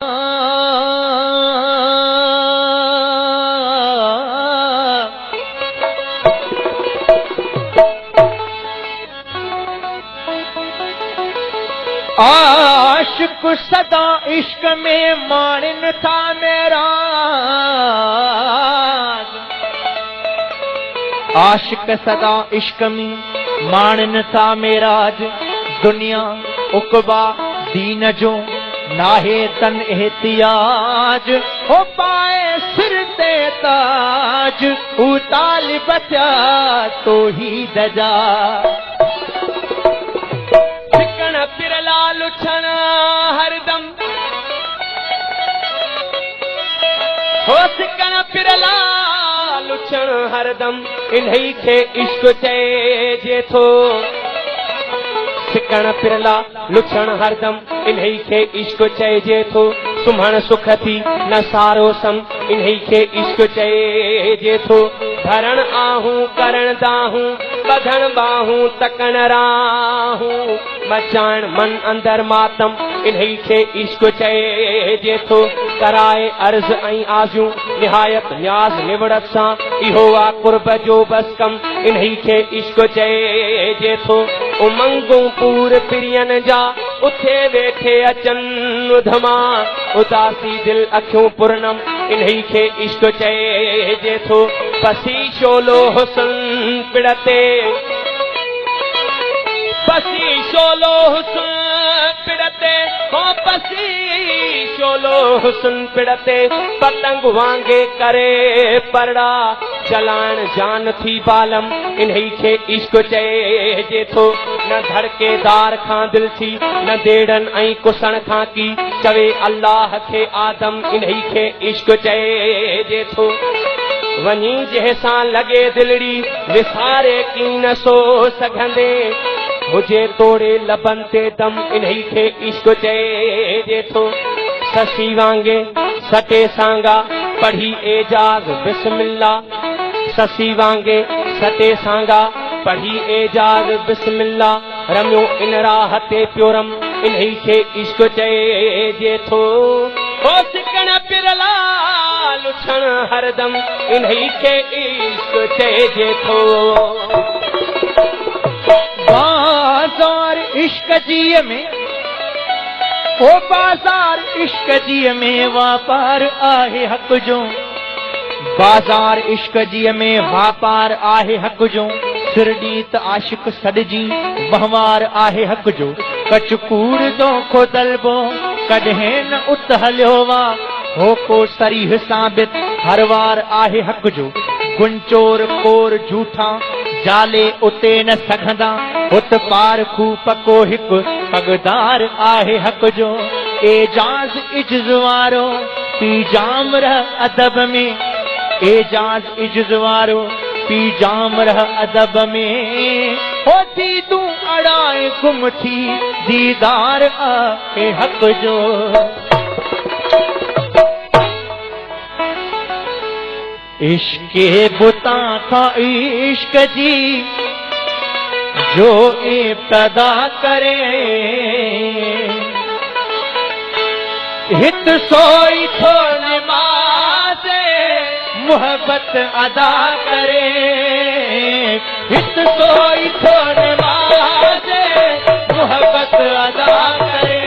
आशिक सदा इश्क में मानन था मेरा, आशिक सदा इश्क में मानन था मेराज। दुनिया उकबा दीन जो नाहे तन एहतियाज, हो पाए सिर ते ताज उताल बचा तो ही दजा। सिकण पिरला लुछण हरदम, हो सिकण पिरला लुछण हरदम, इन्ही खे इश्क चइजे थो। सिकण पिरला लुछण हरदम, इन्ही खे इश्क चइजे थो। सुम्हण सुख थी न सारो सम, इन्ही खे इश्क चइजे थो। भरण आहूं करण दाहूं, बधण बाहूं तकण राहूं, मचाइण मन अंदर मातम, इन्ही खे इश्क चइजे थो। कराए अर्ज ऐं आज़ियूं निहायत न्याज़ निवड़त सां, इहो आ कुर्ब जो बस कम, इन्ही खे इश्क चइजे थो। उमंगूं पूर पिरियन जा उथे वेठे अचन उधमा, उदासी दिल अखियूं पुरनम, इन्ही खे इश्क चइजे थो। पसी शोलो हुस्न पिड़ते, पसी शोलो हुस्न पिड़ते, हो पसी शोलो हुस्न पिड़ते, पतंग वांगे करे परड़ा, जलाण जान थी बालम, इन्ही खे इश्क चइजे थो। न धड़केदार खां दिल थी, न देड़न ऐं कुसण खां की, चवे अल्लाह खे आदम, इन्ही खे इश्क चइजे थो। वञी जंहिंसां लॻे दिलड़ी विसारे की न सो सघंदे, मुझे तोड़े लबन ते दम, इन्ही खे इश्क चइजे थो। ससी वांगे सटे सांगा पढ़ी एजाज़ बिस्मिल्ला, ससी वांगे सटे सांगा पढ़ी एजाज़ बिस्मिल्ला, रमियो इन राह ते प्योरम, इन्ही खे इश्क चइजे थो। हो सिकण पिरला लुछण हरदम, इन्ही खे इश्क चइजे थो। बाज़ार इश्क जी में, ओ बाज़ार इश्क जी में वापार आहे हक़ जो, बाज़ार इश्क जी में वापार आहे हक़ जो। सिरडी त आशिक सॾजी वहवार आहे हक़ जो। कचकूड़ दोखो तलबो कॾहिं न उत हलियो वा, हो को सरीह साबित हर वार आहे हक़ जो। गुंचोर कोर झूठा जाले उते न सघंदा, उत पार खू पको हिकु पगदार आहे हक़ जो। एजाज़ इज्ज़ वारो पी जाम रह अदब में, एजाज़ इज्ज़ वारो पी जाम रह अदब में, होती तूं अड़ाए गुम थी दीदार आहे हक़ जो। इश्क़े बुता खां इश्क जी जो इब्तदा करे, हित सोई थो निमाज़े मोहब्बत अदा करे, हित सोई थो निमाज़े मोहब्बत अदा करे।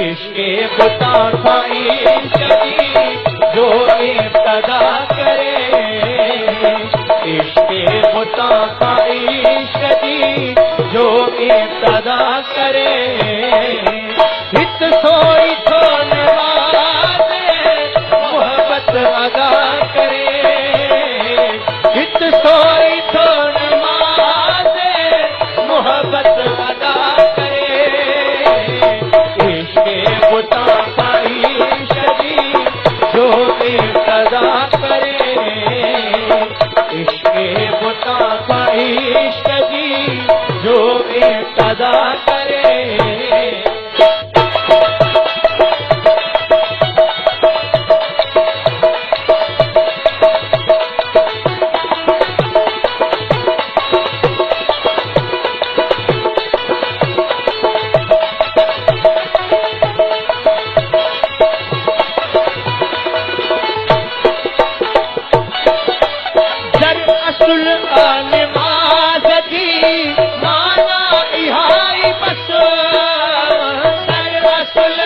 इश्क़े बुता खां इश्क जी जो इब्तदा करे, इश्क़े बुता खां इश्क जी जो इब्तदा करे। हित सोई थो निवाज़े मोहब्बत अदा करे, हित सोई थो निवाज़े मोहब्बत अदा करे। इश्क़े बुता खां इश्क जी जो इब्तदा करे, इश्क़े बुता खां इश्क जी जो इब्तदा करे। असल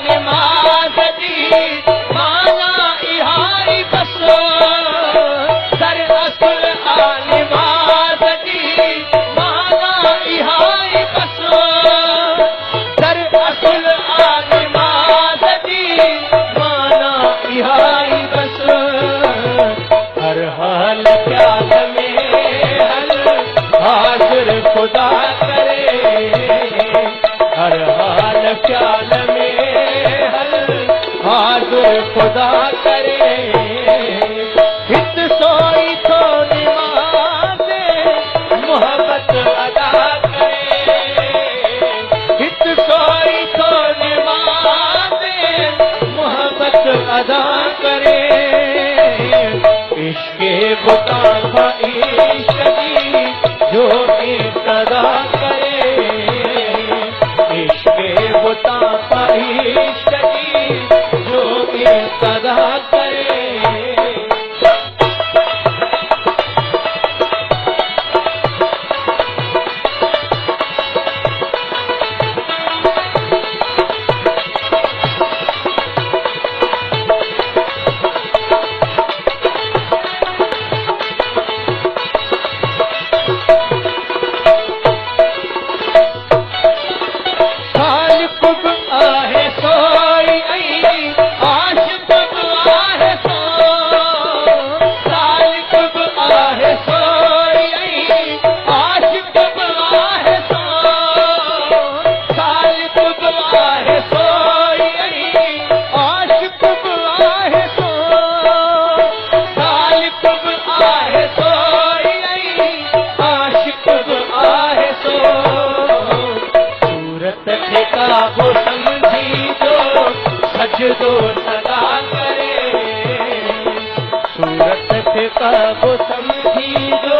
नमाज जी माना इहाई बस दर असल नमाज जी माना इहाई बस दर असल नमाज जी माना इहाई बस हर हाल ख्याल में हल हाजिर खुदा करे हर हाल ख्याल में हल हाजिर खुदा करे हित सोई तो नमाज़े मोहब्बत अदा करे हित सोई तो नमाज़े मोहब्बत अदा करे इश्क़े बुता का इश्क़ जी जो इब्तदा करे इश्क़े बुता का इश्क़ जी जो इब्तदा करे वो समझी जो सजदो सदा करे सूरत फिका वो समझी जो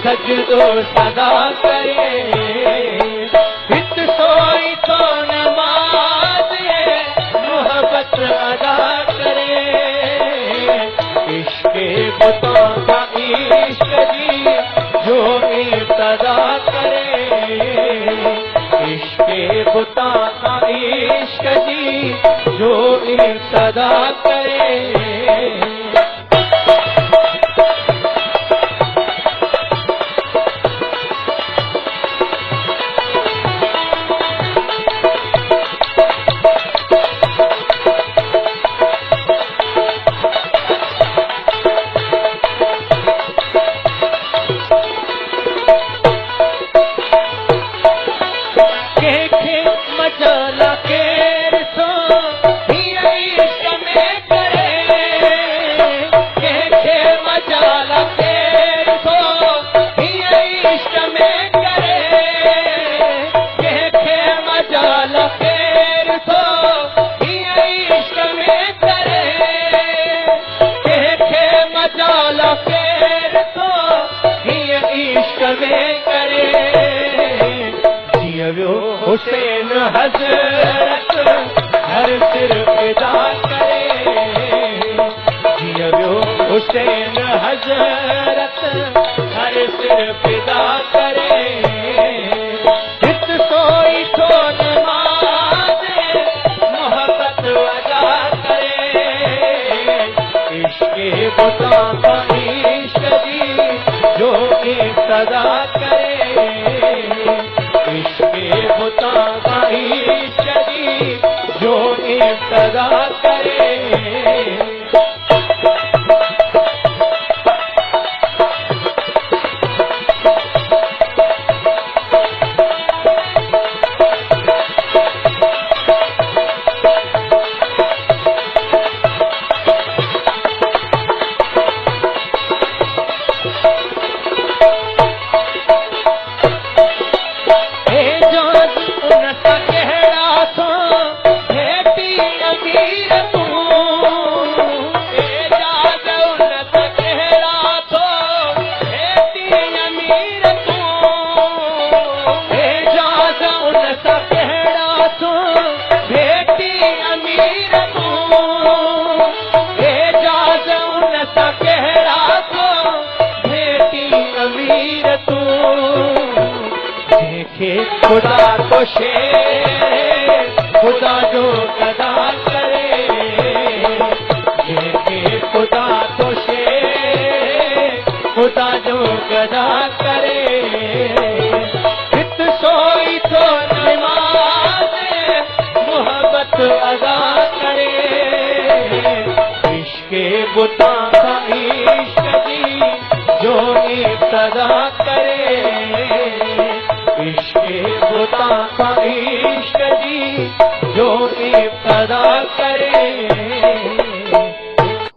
सजदो सदा करे हित सोई तो नमाज़े मोहब्बत अदा करे इश्क़े बुता का इश्क़ जी जो इब्तदा करे इश्क़े बुता का इश्क़ जी जो इब्तदा करे मजाला केर सो इश्क़ में करे के मजाला केर सो इश्क़ में करे के मजाला केर सो इश्क़ में करे के मजाला केर सो इश्क़ में करे जियो हुसैन हज़रत हर सिर फिदा करे जियो हुसैन हज़रत हर सिर फिदा करे हित सोई तो नमाज़े मोहब्बत अदा करे इश्क़े बुता का इश्क़ जी जो इब्तदा करे इश्क़े बुता का इश्क़ जी जो इब्तदा करे खुदा को शेर खुदा जो गदा करे के खुदा तो शेर खुदा जो गदा करे इत सोई तो नमाज मोहब्बत अदा करे इश्के बुता